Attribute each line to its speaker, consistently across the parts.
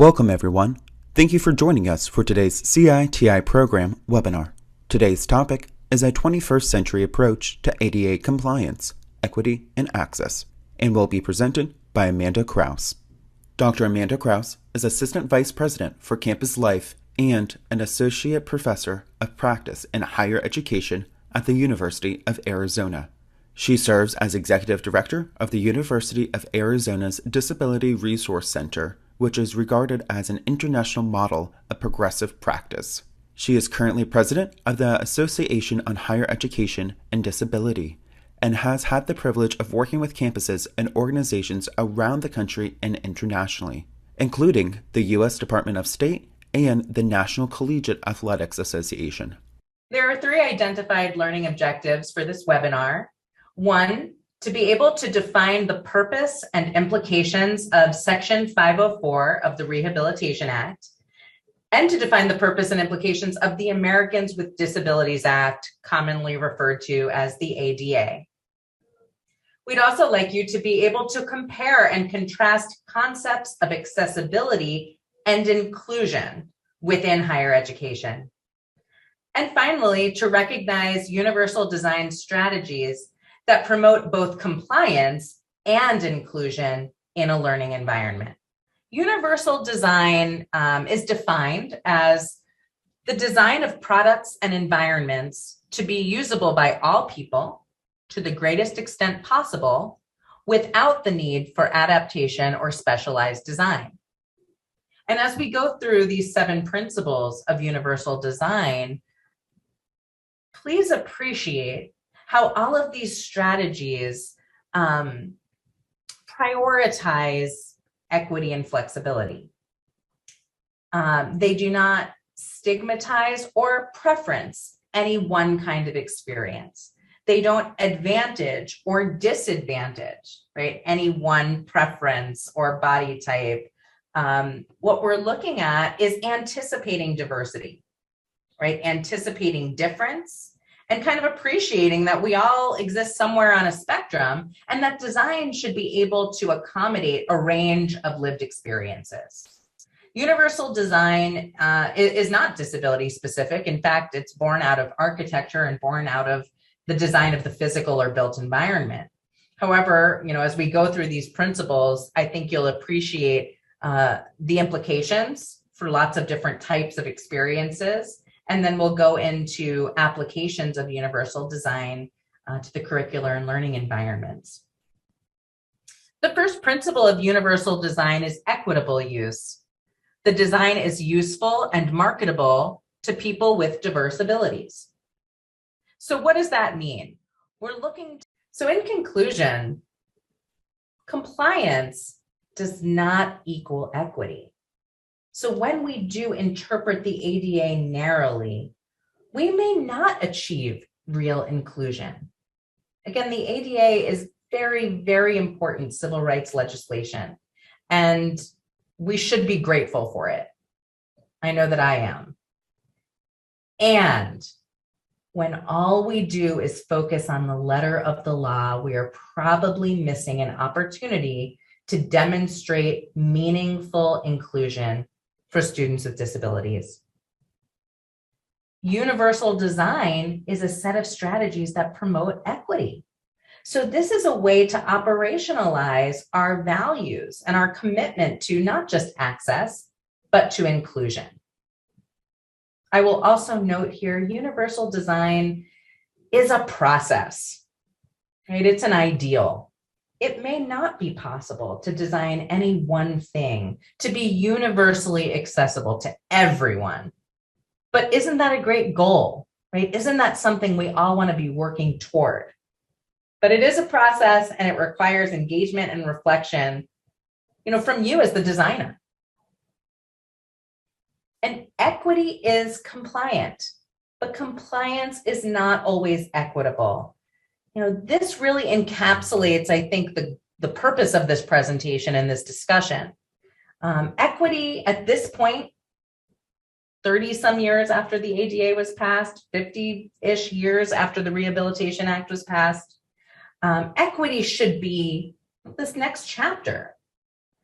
Speaker 1: Welcome everyone. Thank you for joining us for today's CITI program webinar. Today's topic is a 21st century approach to ADA compliance, equity, and access, and will be presented by Amanda Kraus. Dr. Amanda Kraus is Assistant Vice President for Campus Life and an Associate Professor of Practice in Higher Education at the University of Arizona. She serves as Executive Director of the University of Arizona's Disability Resource Center, which is regarded as an international model of progressive practice. She is currently President of the Association on Higher Education and Disability, and has had the privilege of working with campuses and organizations around the country and internationally, including the U.S. Department of State and the National Collegiate Athletics Association.
Speaker 2: There are 3 identified learning objectives for this webinar. 1, to be able to define the purpose and implications of Section 504 of the Rehabilitation Act, and to define the purpose and implications of the Americans with Disabilities Act, commonly referred to as the ADA. We'd also like you to be able to compare and contrast concepts of accessibility and inclusion within higher education. And finally, to recognize universal design strategies that promote both compliance and inclusion in a learning environment. Universal design is defined as the design of products and environments to be usable by all people to the greatest extent possible without the need for adaptation or specialized design. And as we go through these 7 principles of universal design, please appreciate how all of these strategies prioritize equity and flexibility. They do not stigmatize or preference any one kind of experience. They don't advantage or disadvantage, right, any one preference or body type. What we're looking at is anticipating diversity, right, anticipating difference, and kind of appreciating that we all exist somewhere on a spectrum and that design should be able to accommodate a range of lived experiences. Universal design is not disability specific. In fact, it's born out of architecture and born out of the design of the physical or built environment. However, as we go through these principles, I think you'll appreciate the implications for lots of different types of experiences. And then we'll go into applications of universal design to the curricular and learning environments. The first principle of universal design is equitable use. The design is useful and marketable to people with diverse abilities. So what does that mean? So in conclusion, compliance does not equal equity. So when we do interpret the ADA narrowly, we may not achieve real inclusion. Again, the ADA is very, very important civil rights legislation, and we should be grateful for it. I know that I am. And when all we do is focus on the letter of the law, we are probably missing an opportunity to demonstrate meaningful inclusion for students with disabilities. Universal design is a set of strategies that promote equity. So this is a way to operationalize our values and our commitment to not just access, but to inclusion. I will also note here, universal design is a process, right? It's an ideal. It may not be possible to design any one thing to be universally accessible to everyone. But isn't that a great goal, right? Isn't that something we all want to be working toward? But it is a process and it requires engagement and reflection, from you as the designer. And equity is compliant, but compliance is not always equitable. This really encapsulates, I think, the purpose of this presentation and this discussion. Equity at this point, 30 some years after the ADA was passed, 50-ish years after the Rehabilitation Act was passed, equity should be this next chapter.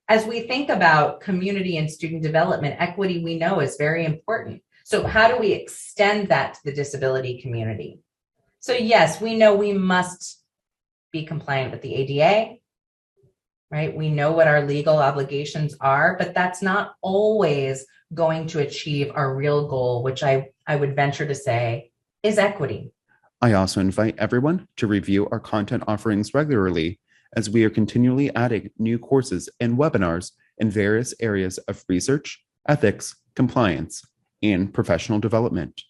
Speaker 2: As we think about community and student development, equity we know is very important. So how do we extend that to the disability community? So yes, we know we must be compliant with the ADA, right? We know what our legal obligations are, but that's not always going to achieve our real goal, which I would venture to say is equity.
Speaker 1: I also invite everyone to review our content offerings regularly, as we are continually adding new courses and webinars in various areas of research, ethics, compliance, and professional development.